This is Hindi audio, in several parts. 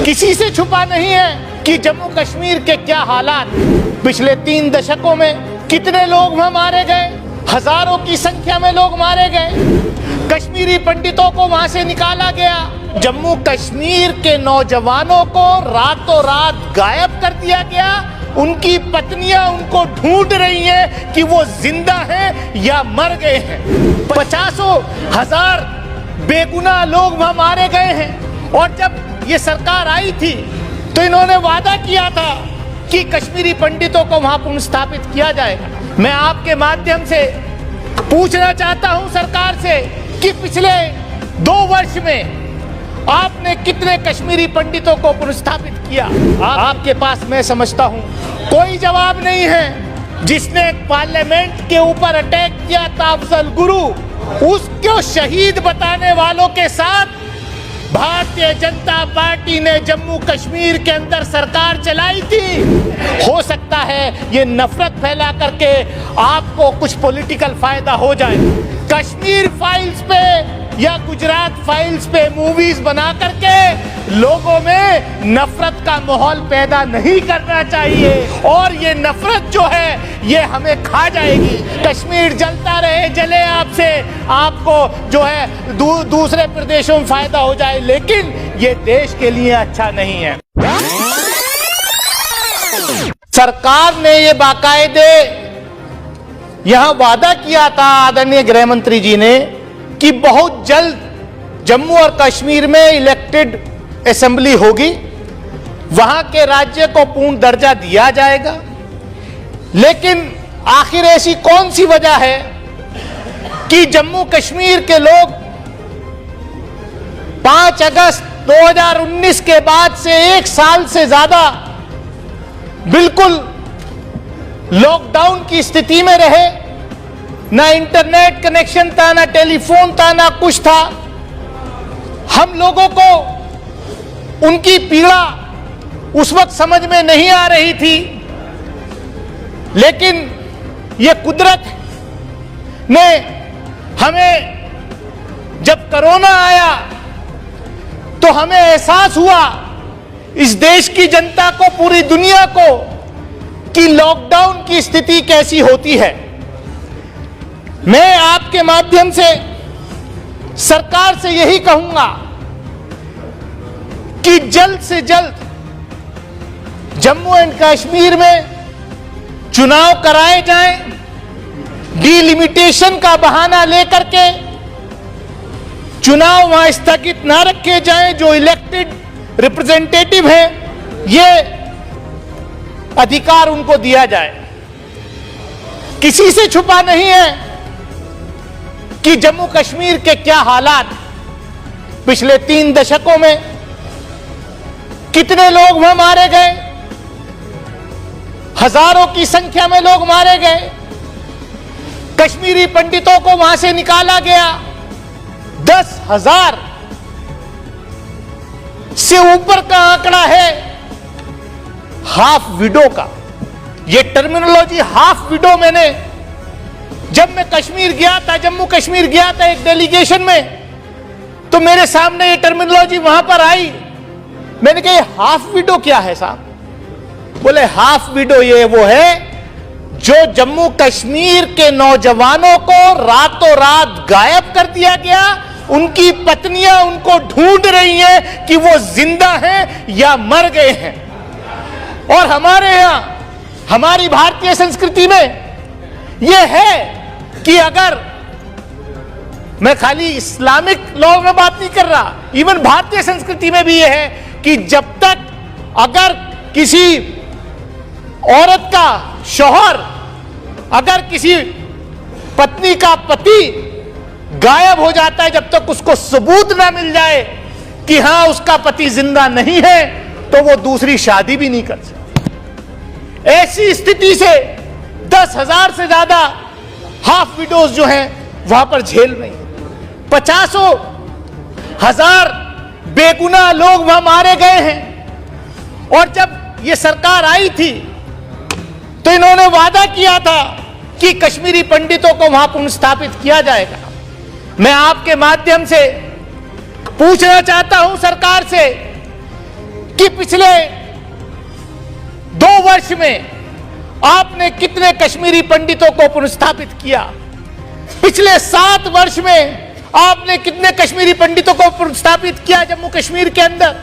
किसी से छुपा नहीं है कि जम्मू कश्मीर के क्या हालात, पिछले 3 दशकों में कितने लोग वहां मारे गए, हजारों की संख्या में लोग मारे गए, कश्मीरी पंडितों को वहां से निकाला गया, जम्मू कश्मीर के नौजवानों को रातों रात गायब कर दिया गया, उनकी पत्नियां उनको ढूंढ रही हैं कि वो जिंदा हैं या मर गए हैं। 50,000 बेगुनाह लोग वहां मारे गए हैं। और जब ये सरकार आई थी तो इन्होंने वादा किया था कि कश्मीरी पंडितों को वहां पुनर्स्थापित किया जाएगा। मैं आपके माध्यम से पूछना चाहता हूं सरकार से कि पिछले 2 वर्ष में आपने कितने कश्मीरी पंडितों को पुनर्स्थापित किया? आपके पास मैं समझता हूं कोई जवाब नहीं है। जिसने पार्लियामेंट के ऊपर अटैक किया था अफजल गुरु, उसको शहीद बताने वालों के साथ भारतीय जनता पार्टी ने जम्मू कश्मीर के अंदर सरकार चलाई थी। हो सकता है ये नफरत फैला करके आपको कुछ पॉलिटिकल फायदा हो जाए। कश्मीर फाइल्स पे या गुजरात फाइल्स पे मूवीज बना करके लोगों में नफरत का माहौल पैदा नहीं करना चाहिए, और ये नफरत जो है ये हमें खा जाएगी। कश्मीर जलता रहे, जले आपसे, आपको जो है दूसरे प्रदेशों में फायदा हो जाए, लेकिन ये देश के लिए अच्छा नहीं है। सरकार ने ये बाकायदे यहां वादा किया था आदरणीय गृह मंत्री जी ने कि बहुत जल्द जम्मू और कश्मीर में इलेक्टेड असेंबली होगी, वहां के राज्य को पूर्ण दर्जा दिया जाएगा। लेकिन आखिर ऐसी कौन सी वजह है कि जम्मू कश्मीर के लोग 5 अगस्त 2019 के बाद से 1 साल से ज्यादा बिल्कुल लॉकडाउन की स्थिति में रहे? ना इंटरनेट कनेक्शन था, ना टेलीफोन था, ना कुछ था। हम लोगों को उनकी पीड़ा उस वक्त समझ में नहीं आ रही थी, लेकिन ये कुदरत ने हमें, जब कोरोना आया तो हमें एहसास हुआ, इस देश की जनता को, पूरी दुनिया को, कि लॉकडाउन की स्थिति कैसी होती है। मैं आपके माध्यम से सरकार से यही कहूंगा कि जल्द से जल्द जम्मू एंड कश्मीर में चुनाव कराए जाएं, डिलिमिटेशन का बहाना लेकर के चुनाव वहां स्थगित ना रखे जाएं। जो इलेक्टेड रिप्रेजेंटेटिव हैं, ये अधिकार उनको दिया जाए। किसी से छुपा नहीं है कि जम्मू कश्मीर के क्या हालात, पिछले 3 दशकों में कितने लोग वहां मारे गए, हजारों की संख्या में लोग मारे गए, कश्मीरी पंडितों को वहां से निकाला गया, 10,000 से ऊपर का आंकड़ा है हाफ विडो का। यह टर्मिनोलॉजी हाफ विडो, मैंने जब मैं कश्मीर गया था, जम्मू कश्मीर गया था एक डेलीगेशन में, तो मेरे सामने ये टर्मिनोलॉजी वहां पर आई। मैंने कहा हाफ विडो क्या है साहब? बोले हाफ विडो ये वो है जो जम्मू कश्मीर के नौजवानों को रातों रात गायब कर दिया गया, उनकी पत्नियां उनको ढूंढ रही हैं कि वो जिंदा हैं या मर गए हैं। और हमारे यहां, हमारी भारतीय संस्कृति में यह है कि अगर, मैं खाली इस्लामिक लॉ में बात नहीं कर रहा, इवन भारतीय संस्कृति में भी यह है कि जब तक अगर किसी औरत का शौहर, अगर किसी पत्नी का पति गायब हो जाता है, जब तक उसको सबूत ना मिल जाए कि हां उसका पति जिंदा नहीं है, तो वो दूसरी शादी भी नहीं कर सकती। ऐसी स्थिति से 10,000 से ज्यादा हाफ विडोज जो हैं वहां पर झेल रही हैं। 50,000 बेगुनाह लोग वहां मारे गए हैं। और जब ये सरकार आई थी तो इन्होंने वादा किया था कि कश्मीरी पंडितों को वहां पुनर्स्थापित किया जाएगा। मैं आपके माध्यम से पूछना चाहता हूं सरकार से कि पिछले 2 वर्ष में आपने कितने कश्मीरी पंडितों को पुनर्स्थापित किया, पिछले 7 वर्ष में आपने कितने कश्मीरी पंडितों को पुनर्स्थापित किया जम्मू कश्मीर के अंदर।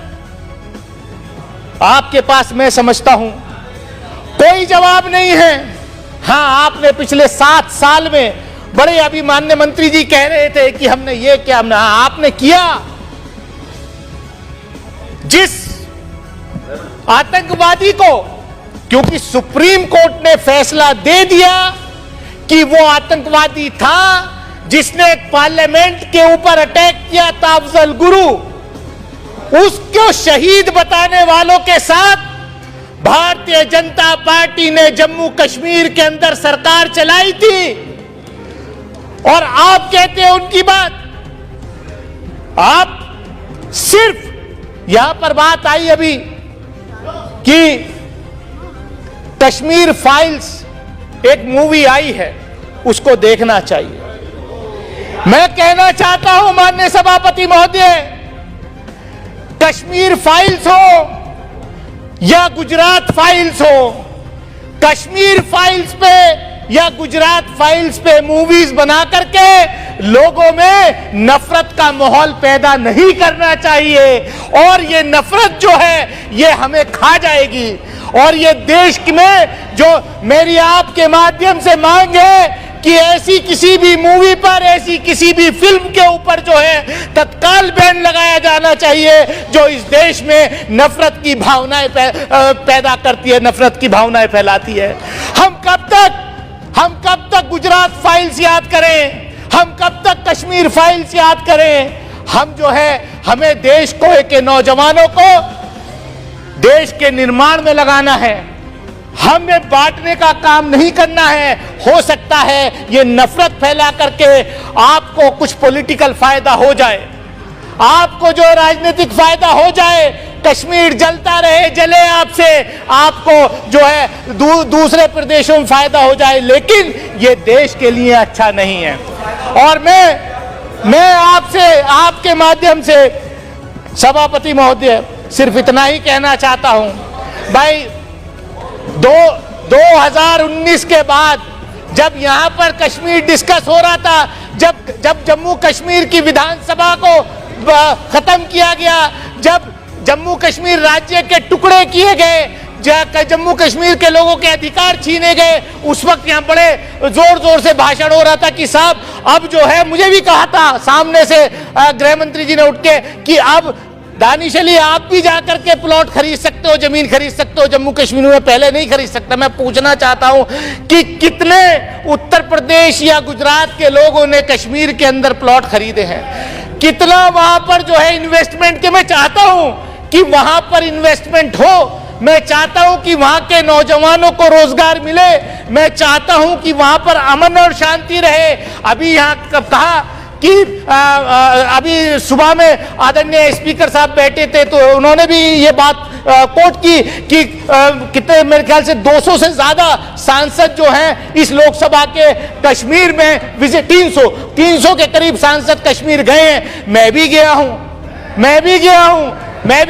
आपके पास मैं समझता हूं कोई जवाब नहीं है। हां, आपने पिछले 7 साल में बड़े अभिमान्य मंत्री जी कह रहे थे कि हमने ये किया, हमने, आपने किया। जिस आतंकवादी को, क्योंकि सुप्रीम कोर्ट ने फैसला दे दिया कि वो आतंकवादी था जिसने पार्लियामेंट के ऊपर अटैक किया था, अफजल गुरु, उसको शहीद बताने वालों के साथ भारतीय जनता पार्टी ने जम्मू कश्मीर के अंदर सरकार चलाई थी। और आप कहते हैं उनकी बात, आप सिर्फ यहां पर बात आई अभी कि कश्मीर फाइल्स एक मूवी आई है, उसको देखना चाहिए। मैं कहना चाहता हूं माननीय सभापति महोदय, कश्मीर फाइल्स हो या गुजरात फाइल्स हो, कश्मीर फाइल्स पे या गुजरात फाइल्स पे मूवीज बना करके लोगों में नफरत का माहौल पैदा नहीं करना चाहिए। और ये नफरत जो है ये हमें खा जाएगी। और ये देश में जो मेरी आपके माध्यम से मांग है कि ऐसी किसी भी मूवी पर, ऐसी किसी भी फिल्म के ऊपर जो है तत्काल बैन लगाया जाना चाहिए जो इस देश में नफरत की भावनाएं पैदा करती है, नफरत की भावनाएं फैलाती है। हम कब तक गुजरात फाइल्स याद करें, हम कब तक कश्मीर फाइल्स याद करें। हम जो है, हमें देश को, के नौजवानों को देश के निर्माण में लगाना है, हमें बांटने का काम नहीं करना है। हो सकता है ये नफरत फैला करके आपको कुछ पॉलिटिकल फायदा हो जाए, आपको जो राजनीतिक फायदा हो जाए, कश्मीर जलता रहे, जले आपसे, आपको जो है दूसरे प्रदेशों में फायदा हो जाए, लेकिन ये देश के लिए अच्छा नहीं है। और मैं आपसे, आपके माध्यम से सभापति महोदय सिर्फ इतना ही कहना चाहता हूं, भाई 2019 के बाद जब यहां पर कश्मीर डिस्कस हो रहा था, जब जम्मू कश्मीर की विधानसभा को खत्म किया गया, जब जम्मू कश्मीर राज्य के टुकड़े किए गए, जम्मू कश्मीर के लोगों के अधिकार छीने गए, उस वक्त यहां बड़े जोर जोर से भाषण हो रहा था कि साहब अब जो है, मुझे भी कहा था सामने से गृह मंत्री जी ने उठ के कि अब दानिश अली आप भी जाकर के प्लॉट खरीद सकते हो, जमीन खरीद सकते हो जम्मू कश्मीर में, पहले नहीं खरीद सकता। मैं पूछना चाहता हूं कि कितने उत्तर प्रदेश या गुजरात के लोगों ने कश्मीर के अंदर प्लॉट खरीदे हैं, कितना वहां पर जो है इन्वेस्टमेंट के। मैं चाहता हूं कि वहां पर इन्वेस्टमेंट हो, मैं चाहता हूं कि वहां के नौजवानों को रोजगार मिले, मैं चाहता हूं कि वहां पर अमन और शांति रहे। अभी यहां कहा कि अभी सुबह में आदरणीय स्पीकर साहब बैठे थे तो उन्होंने भी ये बात कोट की कि कितने, मेरे ख्याल से 200 से ज्यादा सांसद जो हैं इस लोकसभा के कश्मीर में विजिट, 300 के करीब सांसद कश्मीर गए हैं। मैं भी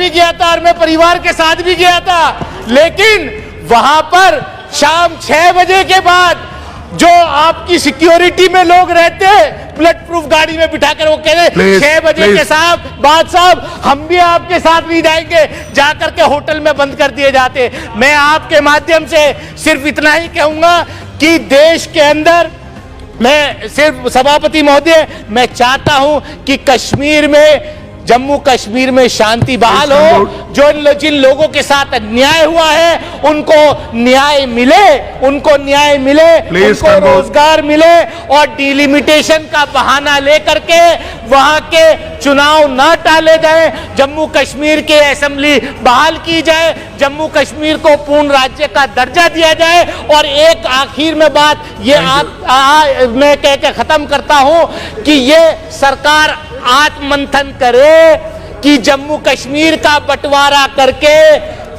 गया था और मैं परिवार के साथ भी गया था, लेकिन वहां पर शाम 6 बजे के बाद जो आपकी सिक्योरिटी में लोग रहते हैं, बुलेट प्रूफ गाड़ी में बिठाकर, वो कह रहे 6 बजे के साहब हम भी आपके साथ नहीं जाएंगे, जाकर के होटल में बंद कर दिए जाते। मैं आपके माध्यम से सिर्फ इतना ही कहूंगा कि देश के अंदर, मैं सिर्फ सभापति महोदय, मैं चाहता हूं कि कश्मीर में, जम्मू कश्मीर में शांति बहाल हो। जिन लोगों के साथ अन्याय हुआ है उनको न्याय मिले, उनको रोजगार मिले, और डिलिमिटेशन का बहाना लेकर के वहां के चुनाव ना टाले जाए, जम्मू कश्मीर के असेंबली बहाल की जाए, जम्मू कश्मीर को पूर्ण राज्य का दर्जा दिया जाए। और एक आखिर में बात ये मैं कह के खत्म करता हूं कि ये सरकार आत्ममंथन करे कि जम्मू कश्मीर का बंटवारा करके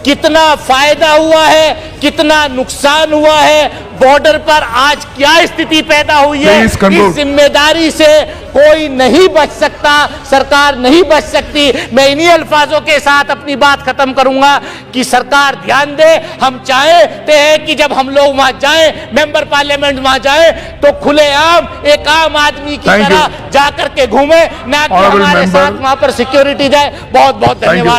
कितना फायदा हुआ है, कितना नुकसान हुआ है, बॉर्डर पर आज क्या स्थिति पैदा हुई है, इस जिम्मेदारी से कोई नहीं बच सकता, सरकार नहीं बच सकती। मैं इन्हीं अल्फाजों के साथ अपनी बात खत्म करूंगा कि सरकार ध्यान दे। हम चाहते हैं कि जब हम लोग वहां जाएं, मेंबर पार्लियामेंट वहां जाएं, तो खुलेआम एक आम आदमी की तरह जाकर के घूमे, ना कि हमारे साथ वहां पर सिक्योरिटी जाए। बहुत बहुत धन्यवाद।